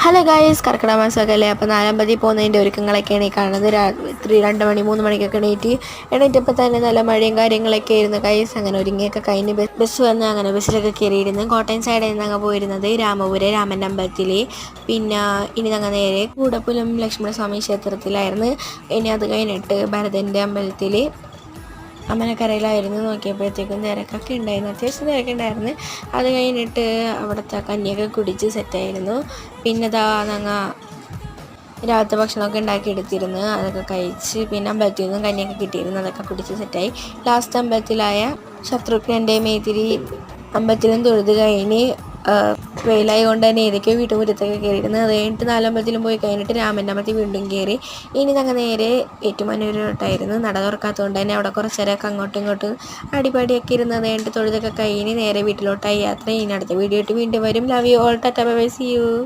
Hello guys, കർക്കിടക മാസമൊക്കെ അല്ലേ. അപ്പോൾ 4 അമ്പലത്തിൽ പോകുന്നതിൻ്റെ ഒരുക്കങ്ങളൊക്കെയാണ് ഈ കാണുന്നത്. രാത്രി 2 മണി 3 മണിക്കൊക്കെ എണീറ്റപ്പോൾ തന്നെ നല്ല മഴയും കാര്യങ്ങളൊക്കെ ആയിരുന്നു ഗായ്സ്. അങ്ങനെ ഒരുങ്ങിയൊക്കെ കഴിഞ്ഞ് ബസ് വന്ന് അങ്ങനെ ബസ്സിലൊക്കെ കയറിയിരുന്നു. കോട്ടയം സൈഡിൽ നിന്ന് അങ്ങ് പോയിരുന്നത് രാമപുരം രാമൻ്റെ അമ്പലത്തിൽ. പിന്നെ ഇനി ഞങ്ങൾ നേരെ കൂടപ്പുലം ലക്ഷ്മണസ്വാമി ക്ഷേത്രത്തിലായിരുന്നു. ഇനി അത് കഴിഞ്ഞിട്ട് ഭരതൻ്റെ അമ്പലത്തിൽ അമ്മനക്കരയിലായിരുന്നു. നോക്കിയപ്പോഴത്തേക്കും തിരക്കൊക്കെ ഉണ്ടായിരുന്നു, അത്യാവശ്യം തിരക്കുണ്ടായിരുന്നു. അത് കഴിഞ്ഞിട്ട് അവിടുത്തെ കഞ്ഞിയൊക്കെ കുടിച്ച് സെറ്റായിരുന്നു. പിന്നെ ഞങ്ങൾ രാവിലത്തെ ഭക്ഷണമൊക്കെ ഉണ്ടാക്കിയെടുത്തിരുന്നു, അതൊക്കെ കഴിച്ച് പിന്നെ അമ്പലത്തിൽ നിന്നും കഞ്ഞിയൊക്കെ കിട്ടിയിരുന്നു, അതൊക്കെ കുടിച്ച് സെറ്റായി. ലാസ്റ്റ് അമ്പലത്തിലായ ശത്രുഘ്നൻ്റെ മേതിരി അമ്പലത്തിലും തൊഴുത് കഴിഞ്ഞ് വെയിലായി കൊണ്ട് തന്നെ ഏതൊക്കെയോ വീട്ടുമുറ്റത്തൊക്കെ കയറിയിരുന്നു. അത് കഴിഞ്ഞിട്ട് 4 അമ്പലത്തിലും പോയി കഴിഞ്ഞിട്ട് രാമൻ്റെ അമ്പലത്തിൽ വീണ്ടും കയറി. ഇനി ഞങ്ങൾ നേരെ ഏറ്റുമാനൂരോട്ടായിരുന്നു. നട തുറക്കാത്തതുകൊണ്ട് തന്നെ അവിടെ കുറച്ച് നേരമൊക്കെ അങ്ങോട്ടും ഇങ്ങോട്ടും അടിപടിയൊക്കെ ഇരുന്ന് അത് കഴിഞ്ഞിട്ട് തൊഴുതൊക്കെ കഴിഞ്ഞ് നേരെ വീട്ടിലോട്ടായി യാത്ര. ഇനി അടുത്ത വീഡിയോ ആയിട്ട് വീണ്ടും വരും. Love you all, tata bye bye, see U.